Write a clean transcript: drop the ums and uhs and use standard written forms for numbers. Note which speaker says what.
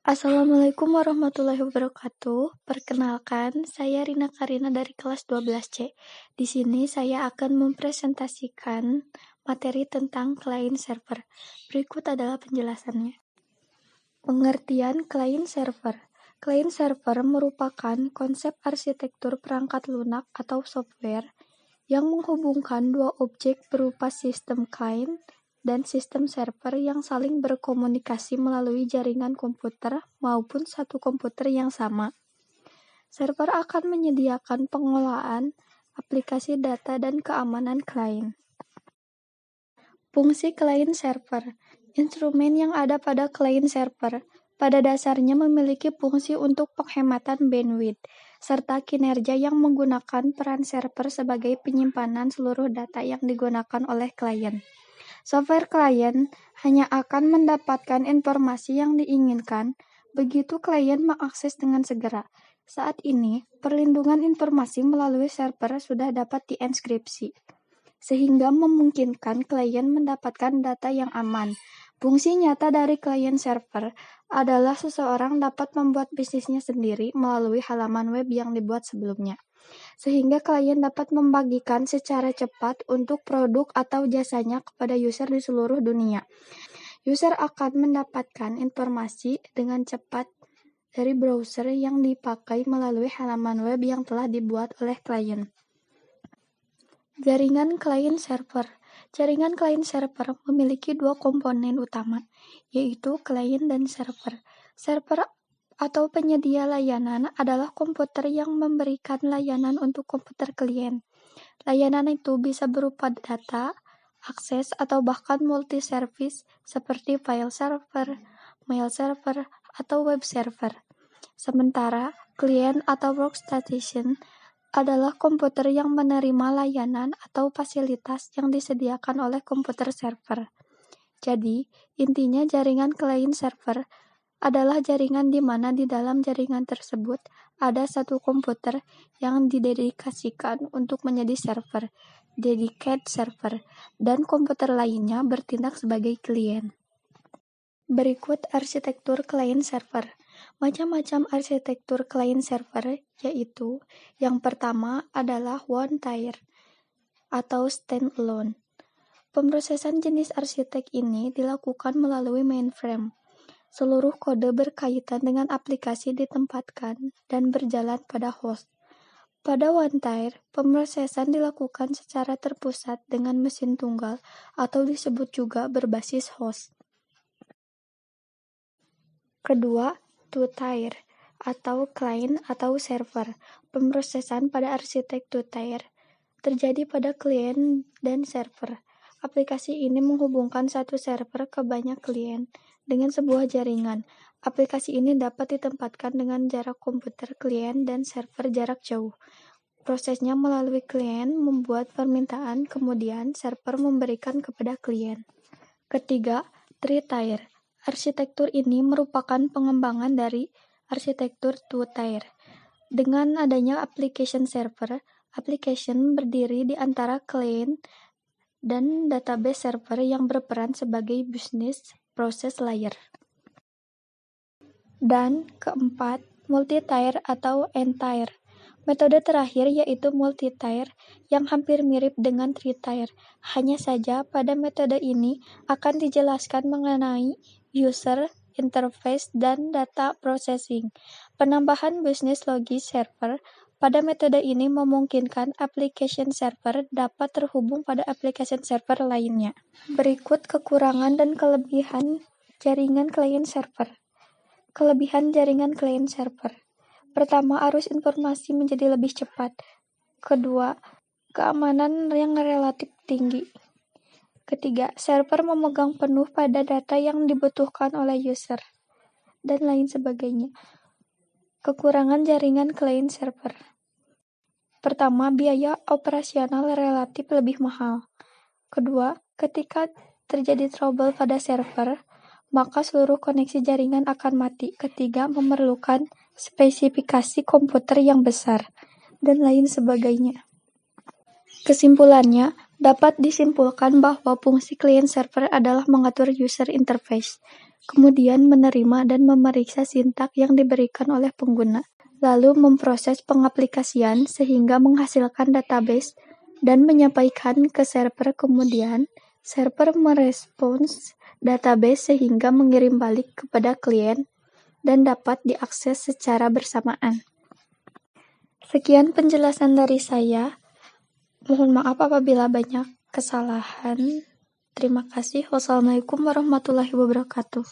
Speaker 1: Assalamualaikum warahmatullahi wabarakatuh. Perkenalkan, saya Rina Karina dari kelas 12C. Di sini saya akan mempresentasikan materi tentang client server. Berikut adalah penjelasannya. Pengertian client server. Client server merupakan konsep arsitektur perangkat lunak atau software yang menghubungkan dua objek berupa sistem client dan sistem server yang saling berkomunikasi melalui jaringan komputer maupun satu komputer yang sama. Server akan menyediakan pengolahan, aplikasi data, dan keamanan klien. Fungsi client server. Instrumen yang ada pada client server pada dasarnya memiliki fungsi untuk penghematan bandwidth, serta kinerja yang menggunakan peran server sebagai penyimpanan seluruh data yang digunakan oleh klien. Software klien hanya akan mendapatkan informasi yang diinginkan begitu klien mengakses dengan segera. Saat ini, perlindungan informasi melalui server sudah dapat dienkripsi, sehingga memungkinkan klien mendapatkan data yang aman. Fungsi nyata dari client server adalah seseorang dapat membuat bisnisnya sendiri melalui halaman web yang dibuat sebelumnya, sehingga klien dapat membagikan secara cepat untuk produk atau jasanya kepada user di seluruh dunia. User akan mendapatkan informasi dengan cepat dari browser yang dipakai melalui halaman web yang telah dibuat oleh klien. Jaringan client server. Jaringan client server memiliki dua komponen utama, yaitu client dan server. Server atau penyedia layanan adalah komputer yang memberikan layanan untuk komputer klien. Layanan itu bisa berupa data, akses, atau bahkan multi-service seperti file server, mail server, atau web server. Sementara, klien atau workstation adalah komputer yang menerima layanan atau fasilitas yang disediakan oleh komputer server. Jadi, intinya jaringan client server adalah jaringan di mana di dalam jaringan tersebut ada satu komputer yang didedikasikan untuk menjadi server, dedicated server, dan komputer lainnya bertindak sebagai klien. Berikut arsitektur client server. Macam-macam arsitektur client server yaitu yang pertama adalah one tier atau standalone. Pemrosesan jenis arsitek ini dilakukan melalui mainframe. Seluruh kode berkaitan dengan aplikasi ditempatkan dan berjalan pada host. Pada one tier, pemrosesan dilakukan secara terpusat dengan mesin tunggal atau disebut juga berbasis host. Kedua, two-tier atau client atau server. Pemrosesan pada arsitek two-tier terjadi pada klien dan server. Aplikasi ini menghubungkan satu server ke banyak klien dengan sebuah jaringan. Aplikasi ini dapat ditempatkan dengan jarak komputer klien dan server jarak jauh. Prosesnya melalui klien membuat permintaan, kemudian server memberikan kepada klien. Ketiga, three-tier. Arsitektur ini merupakan pengembangan dari arsitektur two-tier. Dengan adanya application server, application berdiri di antara client dan database server yang berperan sebagai business process layer. Dan keempat, multi-tier atau n-tier. Metode terakhir yaitu multi-tier yang hampir mirip dengan three-tier. Hanya saja pada metode ini akan dijelaskan mengenai user interface dan data processing. Penambahan business logic server pada metode ini memungkinkan application server dapat terhubung pada application server lainnya. Berikut kekurangan dan kelebihan jaringan client server. Kelebihan jaringan client server. Pertama, arus informasi menjadi lebih cepat. Kedua, keamanan yang relatif tinggi. Ketiga, server memegang penuh pada data yang dibutuhkan oleh user, dan lain sebagainya. Kekurangan jaringan client server. Pertama, biaya operasional relatif lebih mahal. Kedua, ketika terjadi trouble pada server, maka seluruh koneksi jaringan akan mati. Ketiga, memerlukan spesifikasi komputer yang besar, dan lain sebagainya. Kesimpulannya, dapat disimpulkan bahwa fungsi client server adalah mengatur user interface. kemudian menerima dan memeriksa sintak yang diberikan oleh pengguna, lalu memproses pengaplikasian sehingga menghasilkan database dan menyampaikan ke server. Kemudian, server merespons database sehingga mengirim balik kepada klien dan dapat diakses secara bersamaan. Sekian penjelasan dari saya. Mohon maaf apabila banyak kesalahan. Terima kasih. Wassalamualaikum warahmatullahi wabarakatuh.